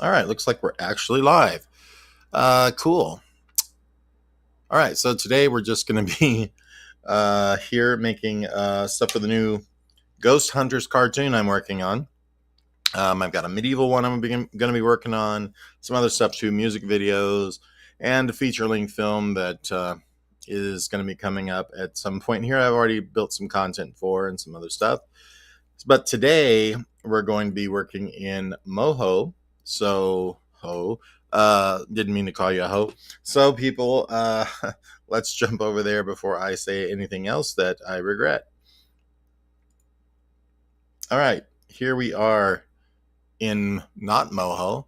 All right, looks like we're actually live. Cool. All right, so today we're just going to be here making stuff for the new Ghostunters cartoon I'm working on. I've got a medieval one I'm going to be working on, some other stuff too, music videos, and a feature-length film that is going to be coming up at some point here. I've already built some content for and some other stuff. But today we're going to be working in Moho. So, didn't mean to call you a ho. So, people, let's jump over there before I say anything else that I regret. All right, here we are in not Moho.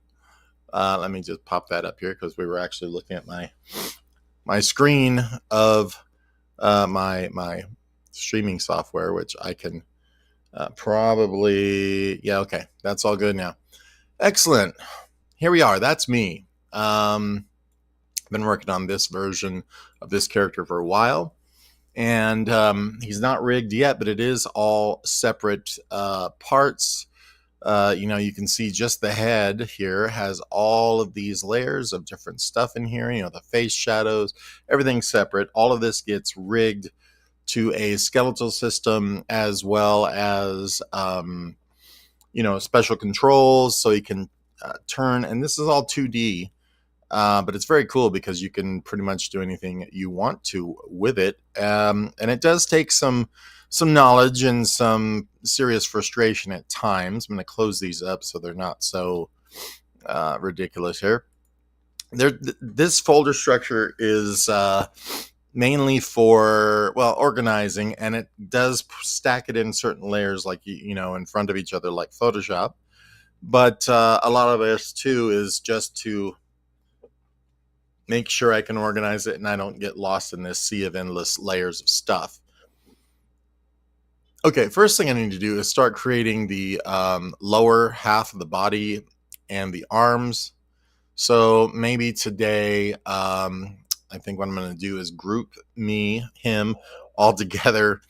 Let me just pop that up here because we were actually looking at my screen of my streaming software, which I can probably, okay, that's all good now. Excellent. Here we are. That's me. Been working on this version of this character for a while, and he's not rigged yet, but it is all separate parts. You can see just the head here has all of these layers of different stuff in here. The face shadows, everything's separate. All of this gets rigged to a skeletal system as well as special controls so you can turn, and this is all 2D, but it's very cool because you can pretty much do anything you want to with it, and it does take some knowledge and some serious frustration at times. I'm going to close these up so they're not so ridiculous here. This folder structure is mainly for organizing, and it does stack it in certain layers like in front of each other like Photoshop, but a lot of this too is just to make sure I can organize it and I don't get lost in this sea of endless layers of stuff. Okay, first thing I need to do is start creating the lower half of the body and the arms. So maybe today, I think what I'm going to do is group him all together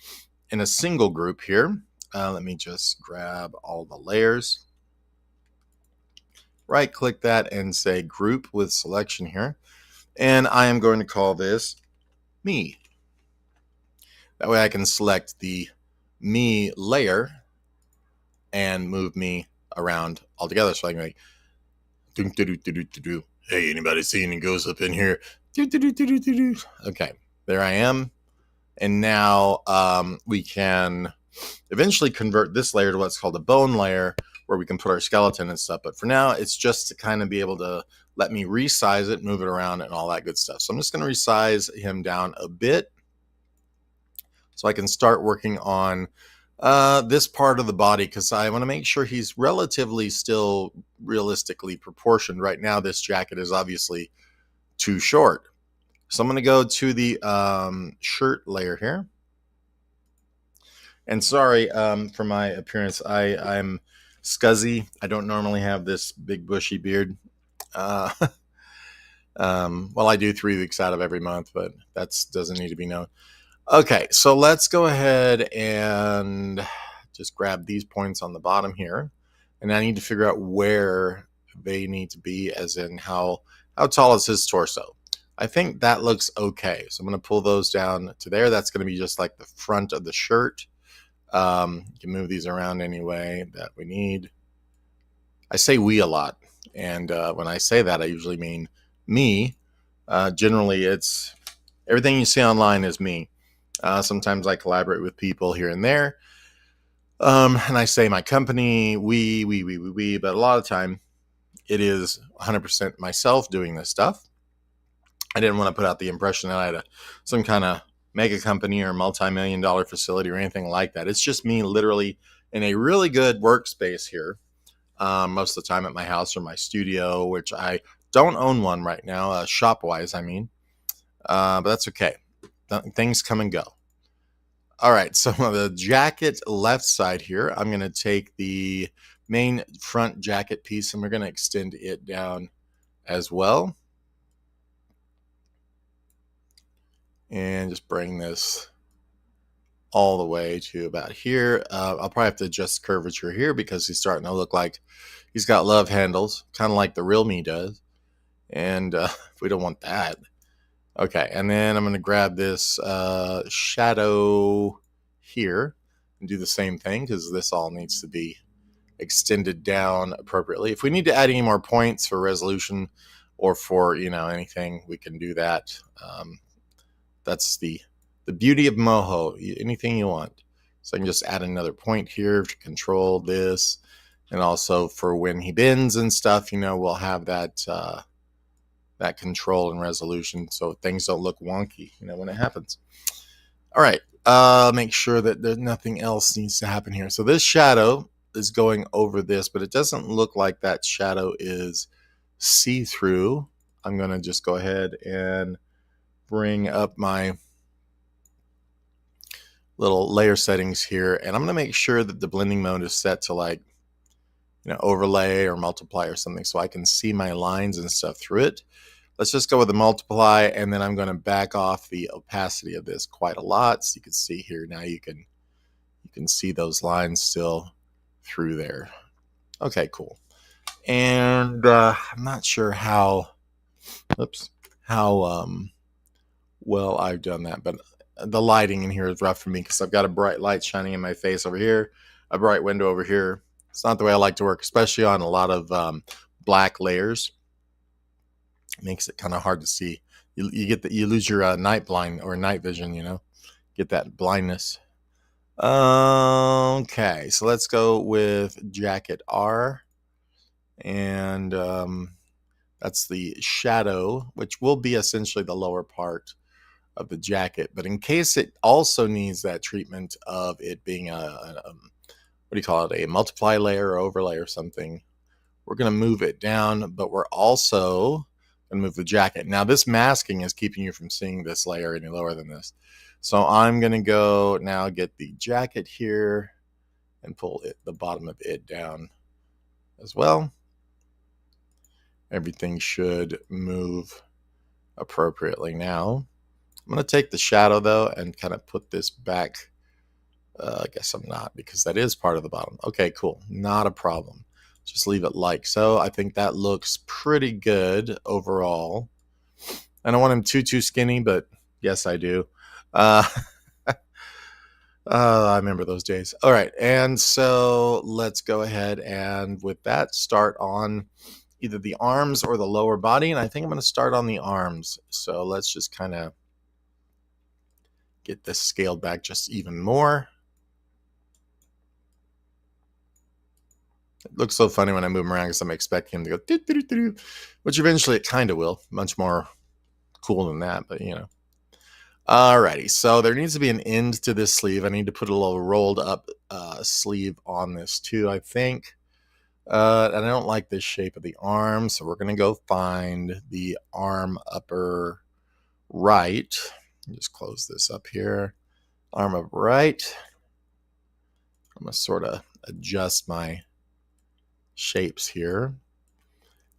in a single group here. Let me just grab all the layers. Right click that and say group with selection here. And I am going to call this me. That way I can select the me layer and move me around all together. So I can make, hey, anybody see any ghosts up in here? Okay, there I am. And now we can eventually convert this layer to what's called a bone layer, where we can put our skeleton and stuff. But for now, it's just to kind of be able to let me resize it, move it around, and all that good stuff. So I'm just going to resize him down a bit so I can start working on this part of the body, because I want to make sure he's relatively still realistically proportioned. Right now, this jacket is obviously too short. So I'm going to go to the shirt layer here. And sorry for my appearance. I'm scuzzy. I don't normally have this big bushy beard. I do 3 weeks out of every month, but that doesn't need to be known. Okay, so let's go ahead and just grab these points on the bottom here. And I need to figure out where they need to be, as in how tall is his torso. I think that looks okay. So I'm going to pull those down to there. That's going to be just like the front of the shirt. You can move these around any way that we need. I say we a lot. And when I say that, I usually mean me. Generally, it's everything you see online is me. Sometimes I collaborate with people here and there. And I say my company, we, but a lot of time it is 100% myself doing this stuff. I didn't want to put out the impression that I had some kind of mega company or multi-million-dollar facility or anything like that. It's just me literally in a really good workspace here, most of the time at my house or my studio, which I don't own one right now, shop-wise, I mean. But that's okay. Things come and go. All right, so the jacket left side here, I'm going to take the main front jacket piece and we're going to extend it down as well. And just bring this all the way to about here. I'll probably have to adjust curvature here because he's starting to look like he's got love handles, kind of like the real me does. And we don't want that. Okay, and then I'm going to grab this shadow here and do the same thing because this all needs to be extended down appropriately. If we need to add any more points for resolution or for, anything, we can do that. That's the beauty of Moho. Anything you want. So I can just add another point here to control this. And also for when he bends and stuff, we'll have that that control and resolution so things don't look wonky, when it happens. All right. Make sure that there's nothing else needs to happen here. So this shadow is going over this, but it doesn't look like that shadow is see-through. I'm going to just go ahead and bring up my little layer settings here, and I'm going to make sure that the blending mode is set to like, overlay or multiply or something so I can see my lines and stuff through it. Let's just go with the multiply, and then I'm going to back off the opacity of this quite a lot. So you can see here now you can see those lines still through there. Okay, cool. And I'm not sure how well I've done that, but the lighting in here is rough for me because I've got a bright light shining in my face over here, a bright window over here. It's not the way I like to work, especially on a lot of black layers. It makes it kind of hard to see. You lose your night blind or night vision, get that blindness. Okay, so let's go with jacket R, and that's the shadow, which will be essentially the lower part of the jacket. But in case it also needs that treatment of it being what do you call it, a multiply layer or overlay or something, we're going to move it down, but we're also going to move the jacket. Now this masking is keeping you from seeing this layer any lower than this. So I'm going to go now get the jacket here and pull the bottom of it down as well. Everything should move appropriately now. I'm going to take the shadow though and kind of put this back. I guess I'm not, because that is part of the bottom. Okay, cool. Not a problem. Just leave it like so. I think that looks pretty good overall. I don't want him too skinny, but yes, I do. I remember those days. All right, and so let's go ahead and with that start on either the arms or the lower body, and I think I'm going to start on the arms. So let's just kind of get this scaled back just even more. It looks so funny when I move him around because I'm expecting him to go doo-doo-doo-doo, which eventually it kind of will. Much more cool than that, but Alrighty, so there needs to be an end to this sleeve. I need to put a little rolled up sleeve on this too, I think. And I don't like this shape of the arm, so we're going to go find the arm upper right. Just close this up here. Arm up right. I'm going to sort of adjust my shapes here.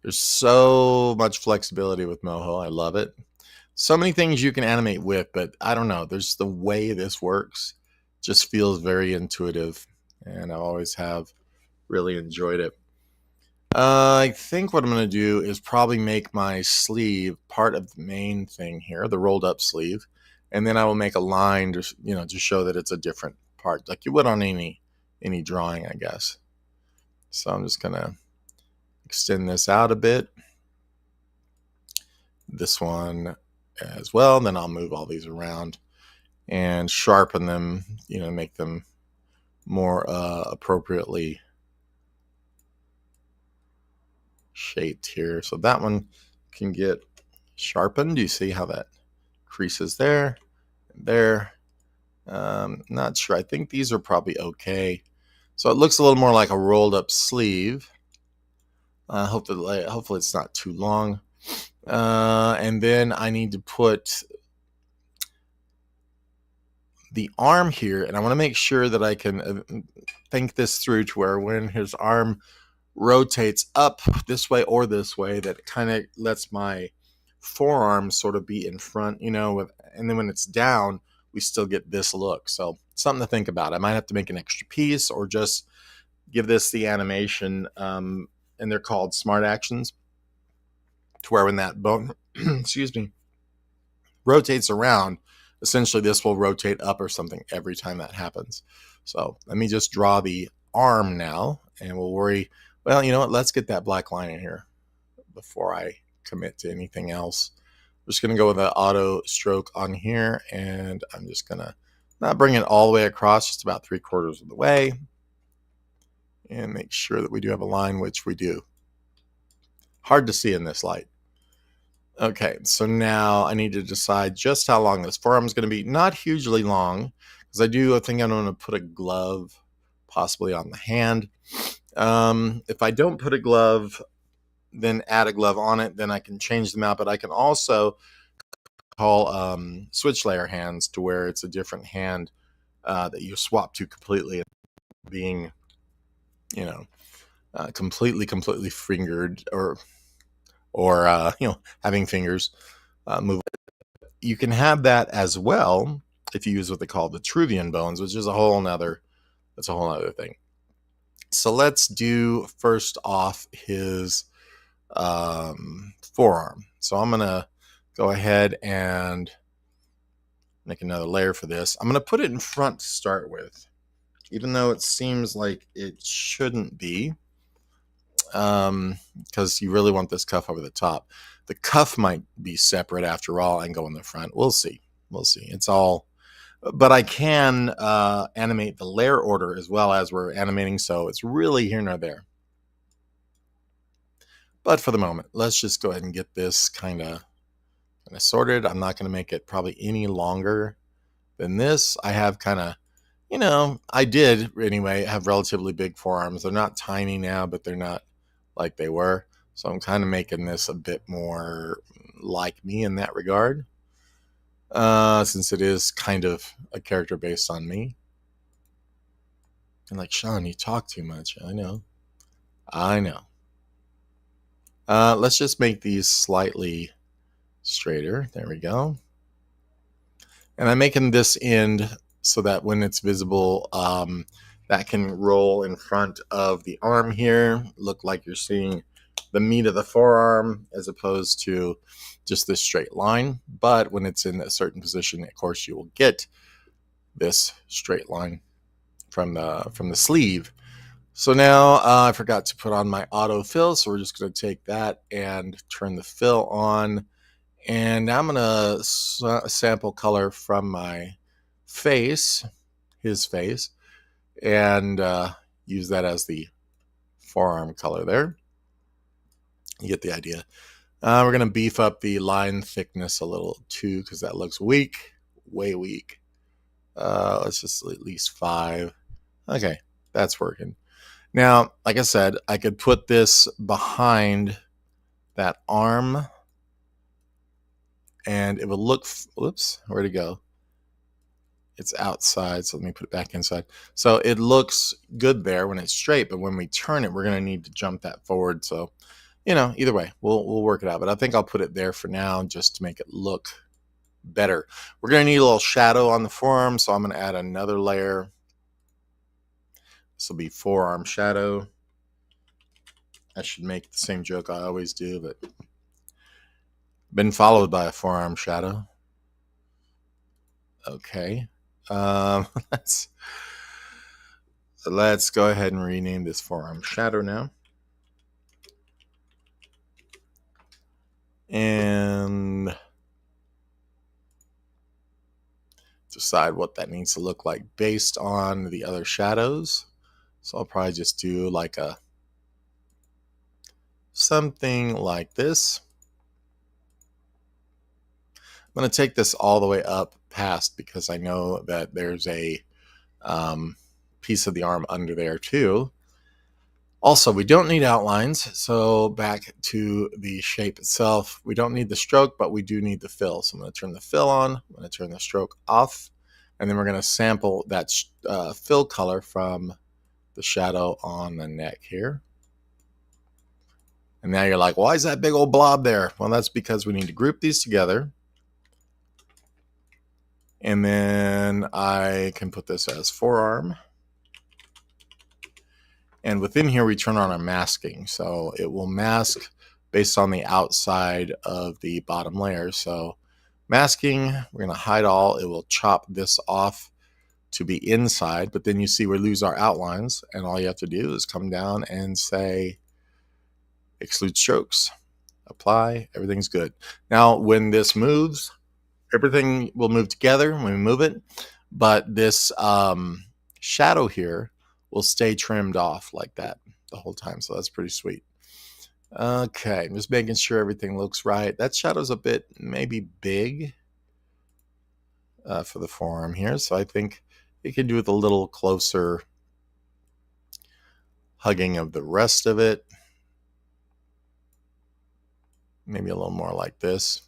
There's so much flexibility with Moho. I love it. So many things you can animate with, but I don't know. There's the way this works just feels very intuitive, and I always have really enjoyed it. I think what I'm going to do is probably make my sleeve part of the main thing here, the rolled up sleeve, and then I will make a line to, to show that it's a different part, like you would on any drawing, I guess. So I'm just going to extend this out a bit. This one as well. Then I'll move all these around and sharpen them, make them more appropriately shaped here. So that one can get sharpened. You see how that creases there and there. Not sure. I think these are probably okay. So it looks a little more like a rolled up sleeve. Hopefully it's not too long. And then I need to put the arm here, and I want to make sure that I can think this through to where when his arm rotates up this way or this way, that it kind of lets my forearm sort of be in front, and then when it's down, we still get this look. So something to think about. I might have to make an extra piece or just give this the animation, and they're called smart actions, to where when that bone, excuse me, rotates around, essentially this will rotate up or something every time that happens. So let me just draw the arm now, and we'll worry. Well, you know what? Let's get that black line in here before I commit to anything else. I'm just going to go with the auto stroke on here, and I'm just going to not bring it all the way across, just about 3/4 of the way, and make sure that we do have a line, which we do. Hard to see in this light. Okay, so now I need to decide just how long this forearm is going to be. Not hugely long, because I think I'm going to put a glove possibly on the hand. If I don't put a glove, then add a glove on it, then I can change them out. But I can also call switch layer hands, to where it's a different hand that you swap to completely, being, you know, completely fingered, or you know, having fingers move. You can have that as well if you use what they call Vitruvian bones, which is a whole nother thing. So let's do first off his forearm. So I'm gonna go ahead and make another layer for this. I'm gonna put it in front to start with, even though it seems like it shouldn't be, because you really want this cuff over the top. The cuff might be separate after all and go in the front. We'll see. It's all, but I can animate the layer order as well as we're animating, so it's really here nor there. But for the moment, let's just go ahead and get this kind of sorted. I'm not going to make it probably any longer than this. I have kind of, you know, I did anyway have relatively big forearms. They're not tiny now, but they're not like they were. So I'm kind of making this a bit more like me in that regard, since it is kind of a character based on me. And like, Sean, you talk too much. I know. Let's just make these slightly straighter. There we go. And I'm making this end so that when it's visible, that can roll in front of the arm here, look like you're seeing the meat of the forearm as opposed to just this straight line. But when it's in a certain position, of course, you will get this straight line from the sleeve. So now I forgot to put on my auto fill, so we're just going to take that and turn the fill on. And now I'm going to sample color from my face, his face, and use that as the forearm color there. You get the idea. We're going to beef up the line thickness a little too, because that looks weak, way weak. Let's just at least 5. Okay, that's working. Now, like I said, I could put this behind that arm, and it would look, whoops, where'd it go? It's outside, so let me put it back inside. So it looks good there when it's straight, but when we turn it, we're going to need to jump that forward. So, you know, either way, we'll work it out. But I think I'll put it there for now just to make it look better. We're going to need a little shadow on the forearm, so I'm going to add another layer. This will be forearm shadow. I should make the same joke I always do, but been followed by a forearm shadow. Okay. Let's go ahead and rename this forearm shadow now. And decide what that needs to look like based on the other shadows. So I'll probably just do like something like this. I'm going to take this all the way up past, because I know that there's a piece of the arm under there too. Also, we don't need outlines, so back to the shape itself. We don't need the stroke, but we do need the fill. So I'm going to turn the fill on, I'm going to turn the stroke off, and then we're going to sample that fill color from the shadow on the neck here. And now you're like, why is that big old blob there? Well, that's because we need to group these together. And then I can put this as forearm. And within here, we turn on our masking. So it will mask based on the outside of the bottom layer. So masking, we're going to hide all. It will chop this off to be inside, but then you see we lose our outlines, and all you have to do is come down and say exclude strokes, apply, everything's good. Now when this moves, everything will move together when we move it, but this shadow here will stay trimmed off like that the whole time, so that's pretty sweet. Okay, I'm just making sure everything looks right. That shadow's a bit maybe big for the forearm here, so I think you can do with a little closer hugging of the rest of it. Maybe a little more like this.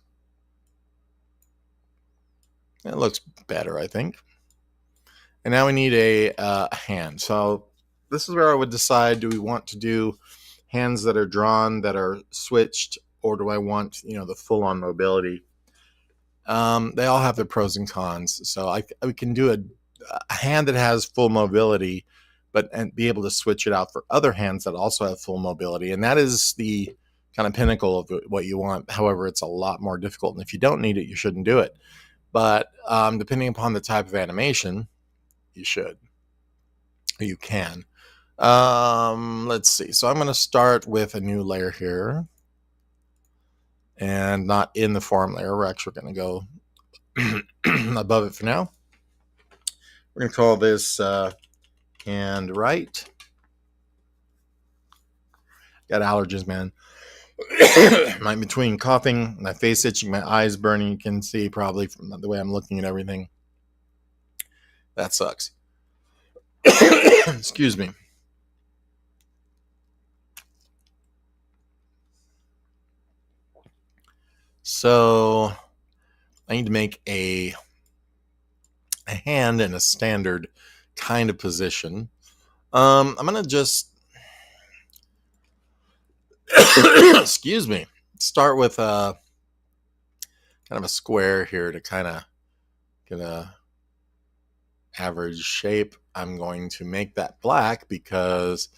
It looks better, I think. And now we need a hand. So this is where I would decide, do we want to do hands that are drawn, that are switched, or do I want, the full-on mobility? They all have their pros and cons. So we can do a hand that has full mobility, and be able to switch it out for other hands that also have full mobility. And that is the kind of pinnacle of what you want. However, it's a lot more difficult. And if you don't need it, you shouldn't do it. But depending upon the type of animation, you should. Or you can. Let's see. So I'm going to start with a new layer here. And not in the form layer. We're actually going to go above it for now. We're going to call this hand right. Got allergies, man. I'm between coughing, my face itching, my eyes burning. You can see probably from the way I'm looking at everything. That sucks. Excuse me. So I need to make a hand in a standard kind of position. I'm going to just excuse me, start with a kind of a square here to kind of get a average shape. I'm going to make that black because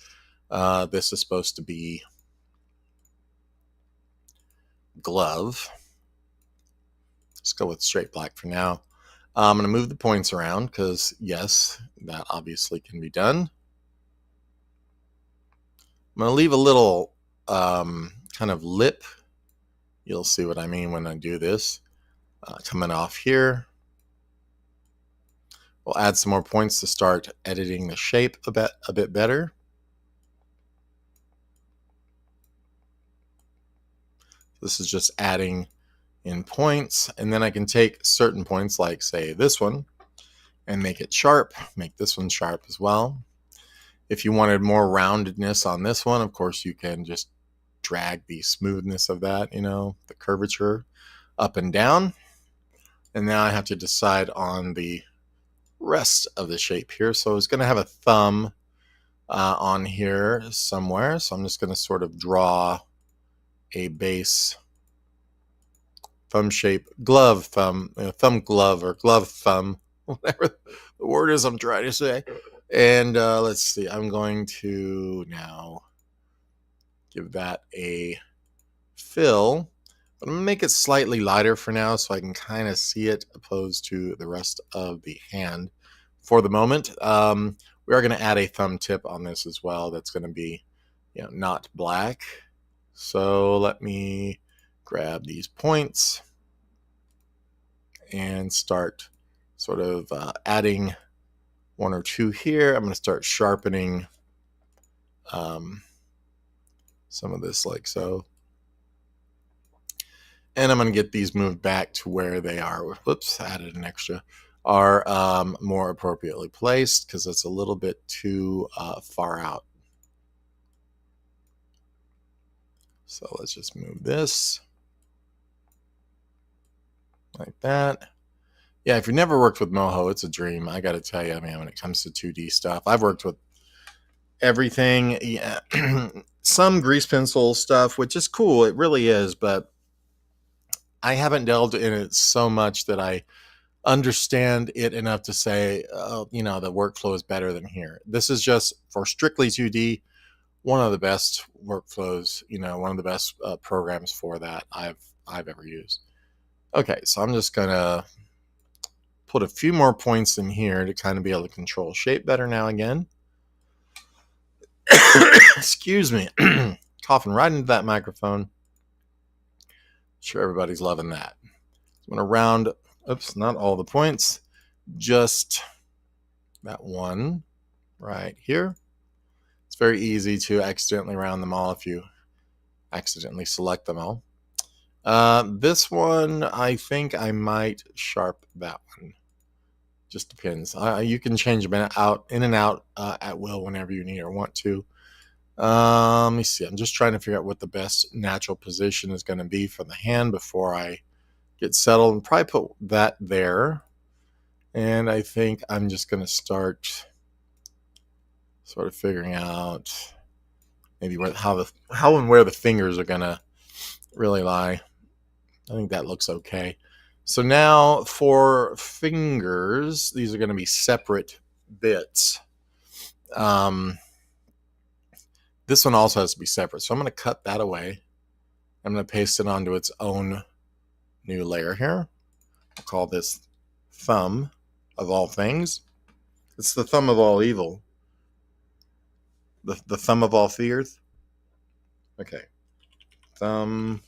this is supposed to be glove. Let's go with straight black for now. I'm going to move the points around because, yes, that obviously can be done. I'm going to leave a little kind of lip. You'll see what I mean when I do this. Coming off here. We'll add some more points to start editing the shape a bit better. This is just adding in points, and then I can take certain points like, say, this one, and make it sharp, make this one sharp as well. If you wanted more roundedness on this one, of course, you can just drag the smoothness of that, the curvature up and down. And now I have to decide on the rest of the shape here. So it's going to have a thumb on here somewhere. So I'm just going to sort of draw a base thumb shape, glove thumb, thumb glove, or glove thumb, whatever the word is I'm trying to say. And let's see, I'm going to now give that a fill. But I'm going to make it slightly lighter for now so I can kind of see it opposed to the rest of the hand for the moment. We are going to add a thumb tip on this as well. That's going to be, not black. So let me grab these points and start sort of adding one or two here. I'm going to start sharpening some of this like so. And I'm going to get these moved back to where they are. Whoops, added an extra. Are more appropriately placed because it's a little bit too far out. So let's just move this like that. Yeah, if you've never worked with Moho, it's a dream. I got to tell you, man, when it comes to 2D stuff, I've worked with everything. Yeah. Some grease pencil stuff, which is cool. It really is, but I haven't delved in it so much that I understand it enough to say, you know, the workflow is better than here. This is just for strictly 2D, one of the best workflows, you know, one of the best programs for that I've ever used. Okay, so I'm just gonna put a few more points in here to kind of be able to control shape better now again. Excuse me, coughing right into that microphone. Sure, everybody's loving that. I'm gonna round, oops, not all the points, just that one right here. It's very easy to accidentally round them all if you accidentally select them all. This one, I think I might sharp that one. Just depends. You can change them out, in and out at will whenever you need or want to. Let me see. I'm just trying to figure out what the best natural position is going to be for the hand before I get settled, and probably put that there. And I think I'm just going to start sort of figuring out maybe how and where the fingers are going to really lie. I think that looks okay. So now for fingers, these are going to be separate bits. This one also has to be separate. So I'm going to cut that away. I'm going to paste it onto its own new layer here. I'll call this thumb of all things. It's the thumb of all evil. The thumb of all fears. Okay. Thumb.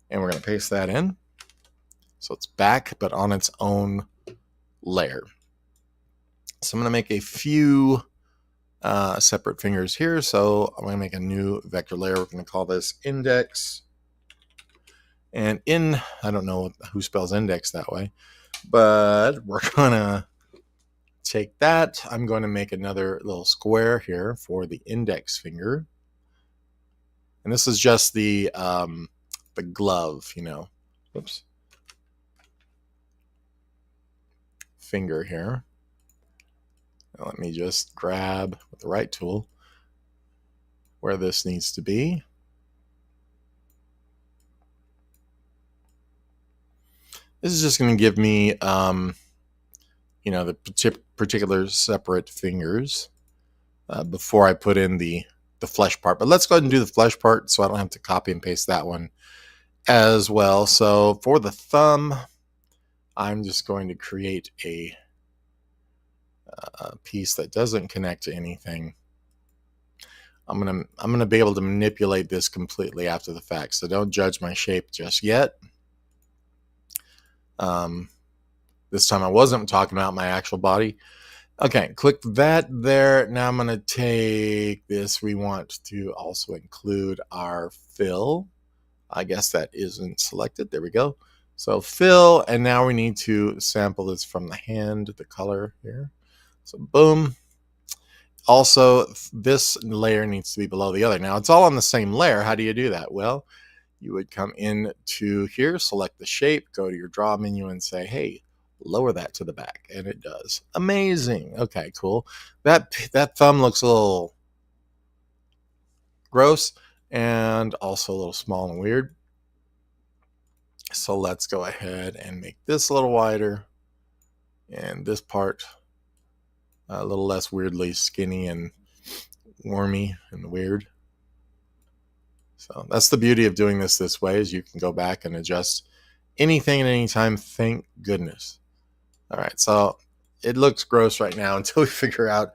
And we're going to paste that in. So it's back, but on its own layer. So I'm going to make a few separate fingers here. So I'm going to make a new vector layer. We're going to call this index. And I don't know who spells index that way, but we're going to take that. I'm going to make another little square here for the index finger. And this is just the glove, you know. Oops. Finger here. Now let me just grab with the right tool where this needs to be. This is just going to give me, you know, the particular separate fingers before I put in the flesh part. But let's go ahead and do the flesh part so I don't have to copy and paste that one as well. So for the thumb, I'm just going to create a piece that doesn't connect to anything. I'm gonna be able to manipulate this completely after the fact, so don't judge my shape just yet. This time I wasn't talking about my actual body. Okay, click that there. Now I'm gonna take this. We want to also include our fill. I guess that isn't selected. There we go. So fill, and now we need to sample this from the hand, the color here. So boom. Also, this layer needs to be below the other. Now, it's all on the same layer. How do you do that? Well, you would come into here, select the shape, go to your draw menu and say, hey, lower that to the back. And it does. Amazing. Okay, cool. That thumb looks a little gross and also a little small and weird. So let's go ahead and make this a little wider and this part a little less weirdly skinny and wormy and weird. So that's the beauty of doing this way, is you can go back and adjust anything at any time. Thank goodness. All right, so it looks gross right now until we figure out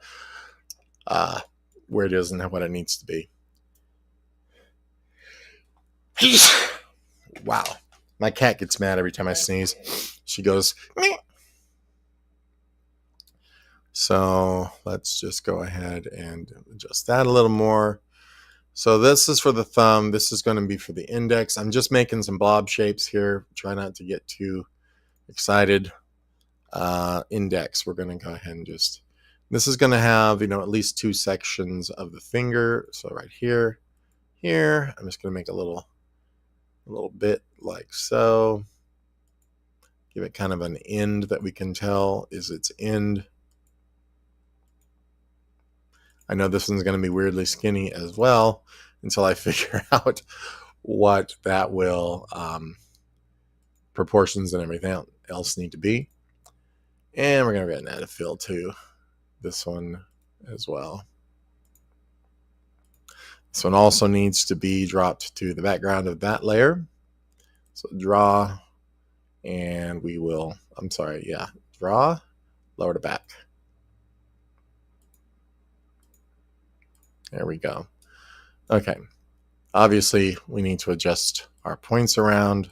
where it is and what it needs to be. Wow. My cat gets mad every time I sneeze. She goes, meh. So let's just go ahead and adjust that a little more. So this is for the thumb. This is going to be for the index. I'm just making some blob shapes here. Try not to get too excited. Index, we're going to go ahead and just, this is going to have, you know, at least 2 sections of the finger. So right here, I'm just going to make a little bit like so. Give it kind of an end that we can tell is its end. I know this one's going to be weirdly skinny as well until I figure out what that will proportions and everything else need to be. And we're going to go ahead and add a fill to this one as well. This one also needs to be dropped to the background of that layer. So draw, and we will, draw, lower to back. There we go. Okay. Obviously, we need to adjust our points around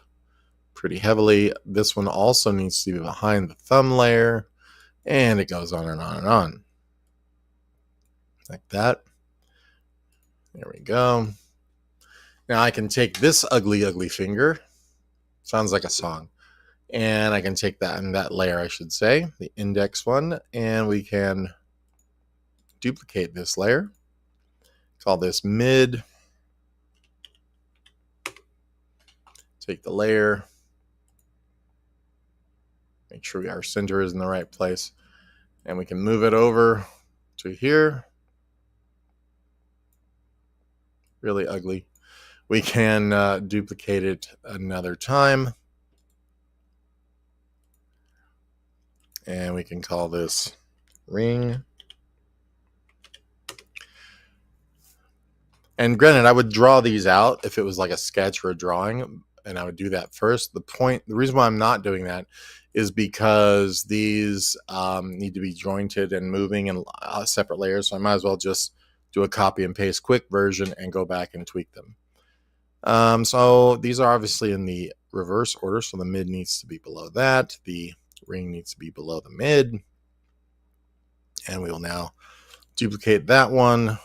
pretty heavily. This one also needs to be behind the thumb layer, and it goes on and on and on. Like that. There we go. Now I can take this ugly, ugly finger. Sounds like a song. And I can take that in that layer, I should say, the index one, and we can duplicate this layer. Call this mid. Take the layer. Make sure our center is in the right place. And we can move it over to here. Really ugly. We can duplicate it another time. And we can call this ring. And granted, I would draw these out if it was like a sketch or a drawing, and I would do that first. The reason why I'm not doing that is because these need to be jointed and moving in separate layers. So I might as well just do a copy and paste quick version and go back and tweak them. So these are obviously in the reverse order. So the mid needs to be below that. The ring needs to be below the mid. And we will now duplicate that one,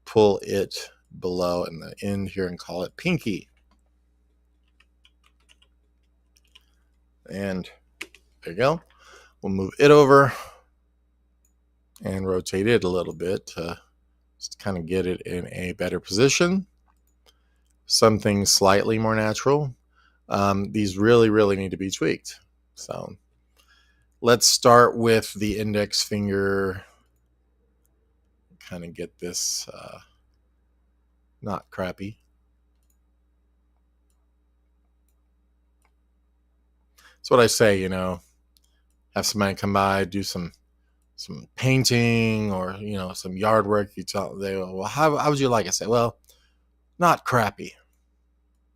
pull it below in the end here and call it pinky. And there you go. We'll move it over and rotate it a little bit to just kind of get it in a better position. Something slightly more natural. These really, really need to be tweaked. So let's start with the index finger. Kind of get this not crappy. That's what I say, have somebody come by, do some painting or, some yard work. You tell they go, well, how would you like? I say, well, not crappy.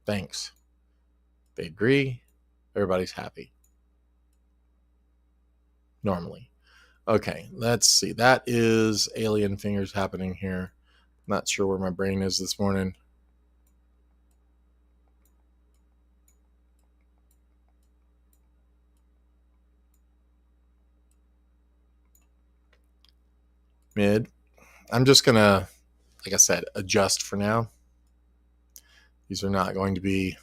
Thanks. They agree. Everybody's happy. Normally. Okay, let's see. That is alien fingers happening here. Not sure where my brain is this morning. Mid. I'm just going to, like I said, adjust for now. These are not going to be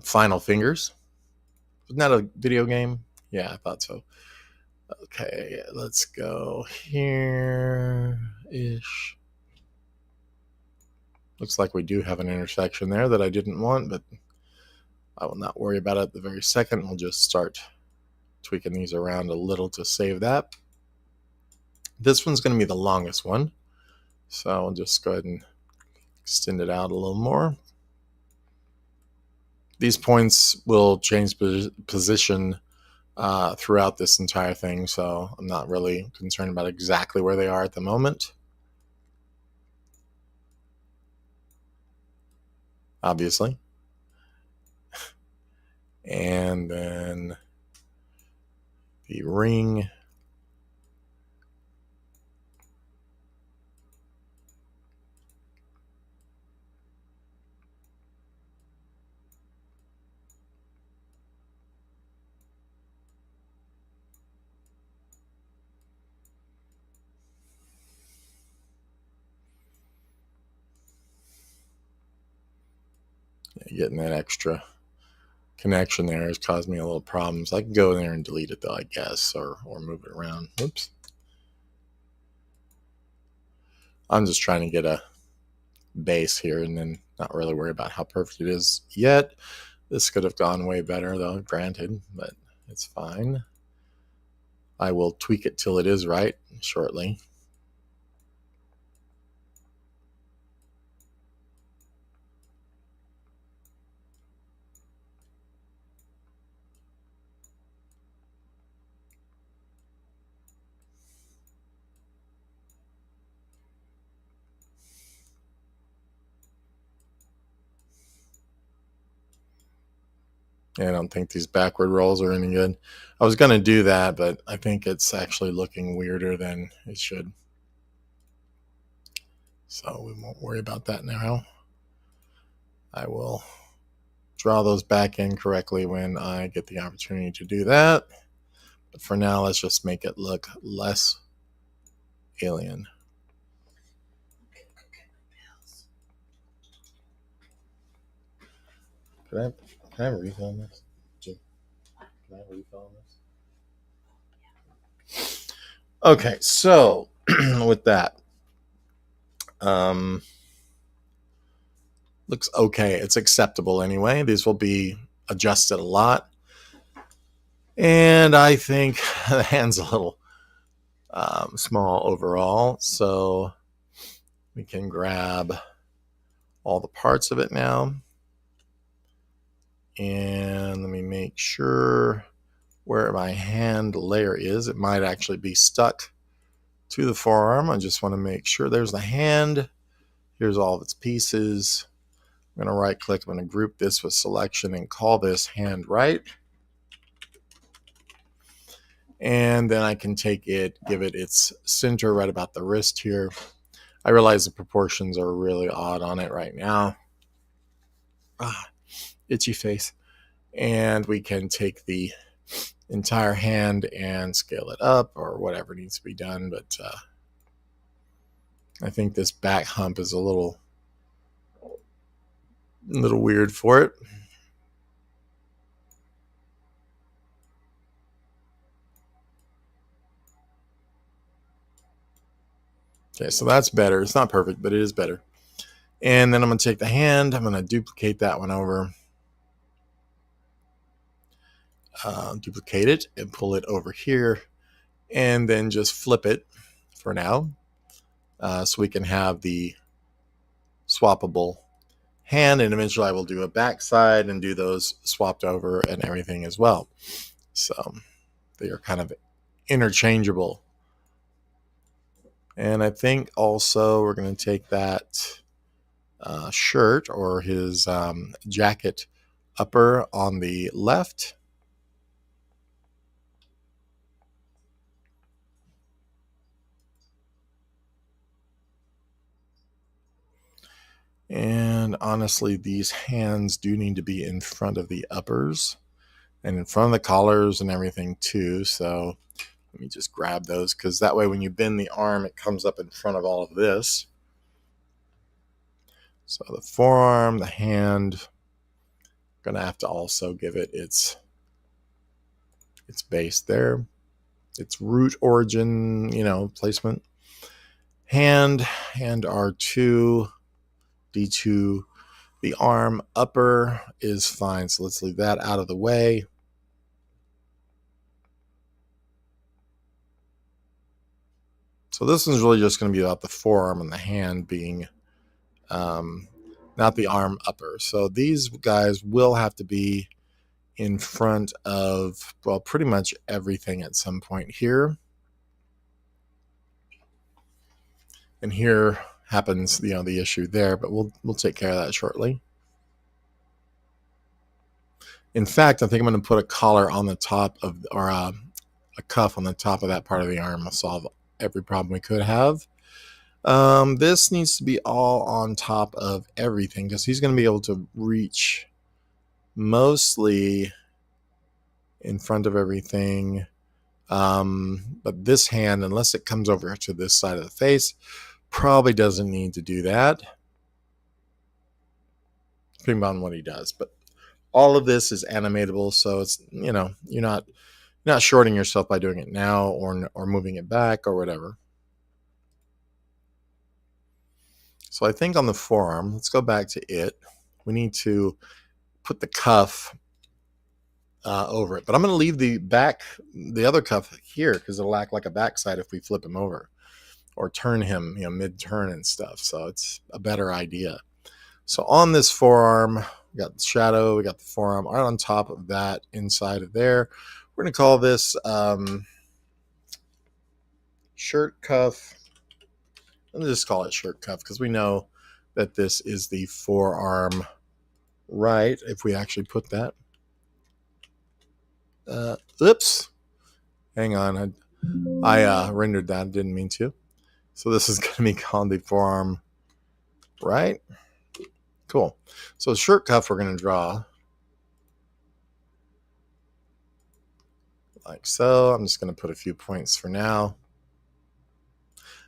final fingers. Isn't that a video game? Yeah, I thought so. Okay, let's go here-ish. Looks like we do have an intersection there that I didn't want, but I will not worry about it at the very second. We'll just start tweaking these around a little to save that. This one's going to be the longest one, so I'll just go ahead and extend it out a little more. These points will change position throughout this entire thing, so I'm not really concerned about exactly where they are at the moment. Obviously. And then the ring. Getting that extra connection there has caused me a little problems. I can go in there and delete it though, I guess, or move it around. Oops. I'm just trying to get a base here and then not really worry about how perfect it is yet. This could have gone way better though, granted, but it's fine. I will tweak it till it is right shortly. Yeah, I don't think these backward rolls are any good. I was going to do that, but I think it's actually looking weirder than it should. So we won't worry about that now. I will draw those back in correctly when I get the opportunity to do that. But for now, let's just make it look less alien. Can I have a refill on this? Jim, can I have a refill on this? Okay, so with that, looks okay. It's acceptable anyway. These will be adjusted a lot. And I think the hand's a little small overall. So we can grab all the parts of it now. And let me make sure where my hand layer is. It might actually be stuck to the forearm. I just want to make sure there's the hand. Here's all of its pieces. I'm going to right click. I'm going to group this with selection and call this hand right. And then I can take it, give it its center right about the wrist here. I realize the proportions are really odd on it right now. Itchy face. And we can take the entire hand and scale it up or whatever needs to be done. But I think this back hump is a little weird for it. Okay, so that's better. It's not perfect, but it is better. And then I'm going to take the hand. I'm going to duplicate that one over. Duplicate it and pull it over here. And then just flip it for now. So we can have the swappable hand. And eventually I will do a backside and do those swapped over and everything as well. So they are kind of interchangeable. And I think also we're going to take that shirt or his jacket upper on the left. And honestly, these hands do need to be in front of the uppers and in front of the collars and everything too. So let me just grab those because that way when you bend the arm, it comes up in front of all of this. So the forearm, the hand, going to have to also give it its base there, its root origin, placement. Hand R2, D2. The arm upper is fine, so let's leave that out of the way. So this one's really just going to be about the forearm and the hand being not the arm upper. So these guys will have to be in front of, well, pretty much everything at some point here. And here happens, the issue there, but we'll take care of that shortly. In fact, I think I'm going to put a collar on the top of, or a cuff on the top of that part of the arm. Will solve every problem we could have. This needs to be all on top of everything because he's going to be able to reach mostly in front of everything. But this hand, unless it comes over to this side of the face, probably doesn't need to do that. Depending on what he does. But all of this is animatable, so it's, you're not shorting yourself by doing it now or moving it back or whatever. So I think on the forearm, let's go back to it. We need to put the cuff over it. But I'm going to leave the other cuff here because it'll act like a backside if we flip him over or turn him, mid-turn and stuff. So it's a better idea. So on this forearm, we got the shadow, we got the forearm right on top of that inside of there. We're going to call this shirt cuff. Let's just call it shirt cuff because we know that this is the forearm right if we actually put that. Oops. Hang on. I rendered that. Didn't mean to. So this is going to be called the forearm, right? Cool. So shirt cuff we're going to draw like so. I'm just going to put a few points for now.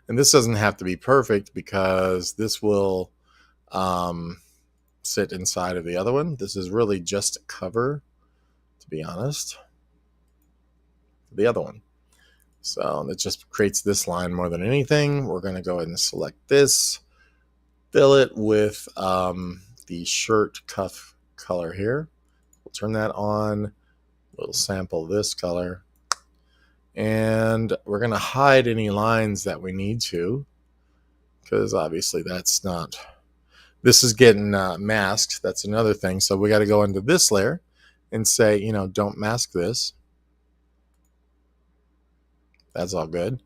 And this doesn't have to be perfect because this will sit inside of the other one. This is really just a cover, to be honest, the other one. So it just creates this line more than anything. We're going to go ahead and select this, fill it with the shirt cuff color here. We'll turn that on. We'll sample this color. And we're going to hide any lines that we need to, because obviously that's not, this is getting masked. That's another thing. So we got to go into this layer and say, you know, don't mask this. That's all good.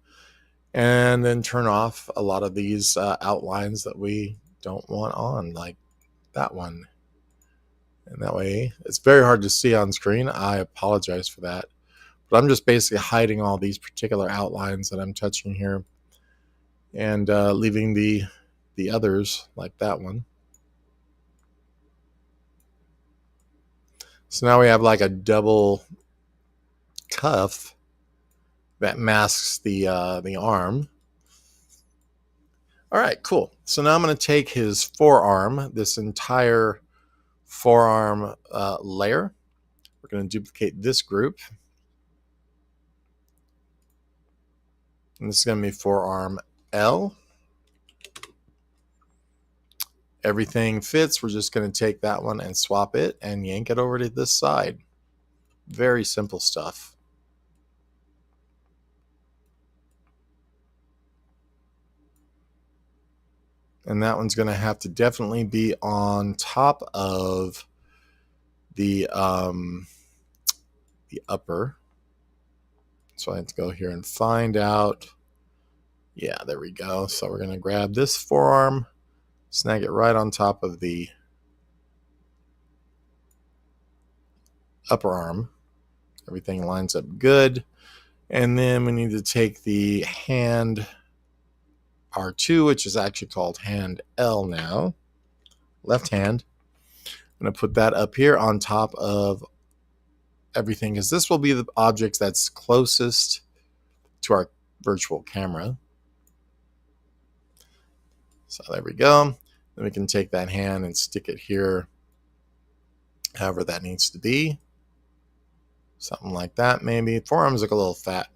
And then turn off a lot of these outlines that we don't want on, like that one. And that way it's very hard to see on screen. I apologize for that. But I'm just basically hiding all these particular outlines that I'm touching here and leaving the others like that one. So now we have like a double cuff that masks the arm. All right, cool. So now I'm going to take his forearm, this entire forearm layer. We're going to duplicate this group. And this is going to be forearm L. Everything fits. We're just going to take that one and swap it and yank it over to this side. Very simple stuff. And that one's going to have to definitely be on top of the upper. So I have to go here and find out. Yeah, there we go. So we're going to grab this forearm, snag it right on top of the upper arm. Everything lines up good. And then we need to take the hand R2, which is actually called hand L now. Left hand. I'm going to put that up here on top of everything, because this will be the object that's closest to our virtual camera. So there we go. Then we can take that hand and stick it here, however that needs to be. Something like that, maybe. Forearms look a little fat.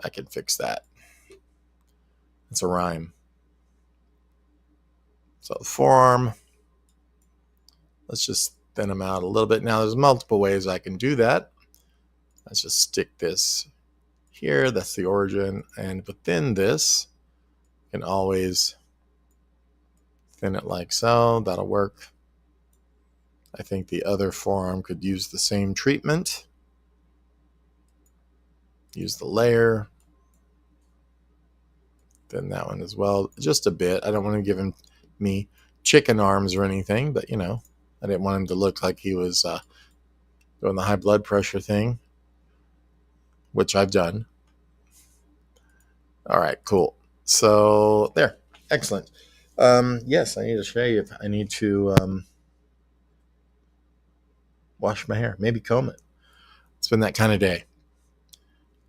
I can fix that. It's a rhyme. So the forearm, let's just thin them out a little bit. Now there's multiple ways I can do that. Let's just stick this here. That's the origin. And within this, you can always thin it like so. That'll work. I think the other forearm could use the same treatment. Use the layer. Thin that one as well. Just a bit. I don't want to give me chicken arms or anything, but you know, I didn't want him to look like he was doing the high blood pressure thing, which I've done. All right, cool. So there, excellent. Yes, I need to shave. I need to wash my hair, maybe comb it. It's been that kind of day.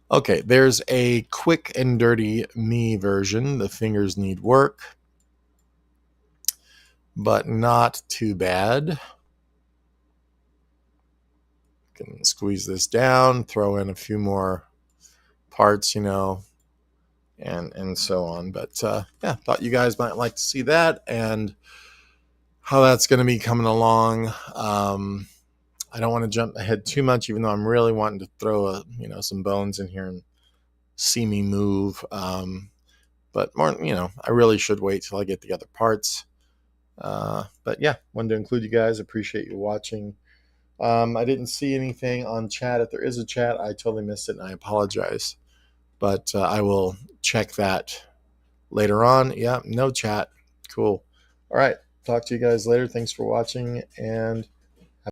Okay, there's a quick and dirty me version. The fingers need work, but not too bad. Can squeeze this down, throw in a few more parts, you know, and so on. But yeah, thought you guys might like to see that and how that's going to be coming along. I don't want to jump ahead too much, even though I'm really wanting to throw some bones in here and see me move. But more, I really should wait till I get the other parts. But yeah, wanted to include you guys. Appreciate you watching. I didn't see anything on chat. If there is a chat, I totally missed it, and I apologize. But I will check that later on. Yeah, no chat. Cool. All right. Talk to you guys later. Thanks for watching, and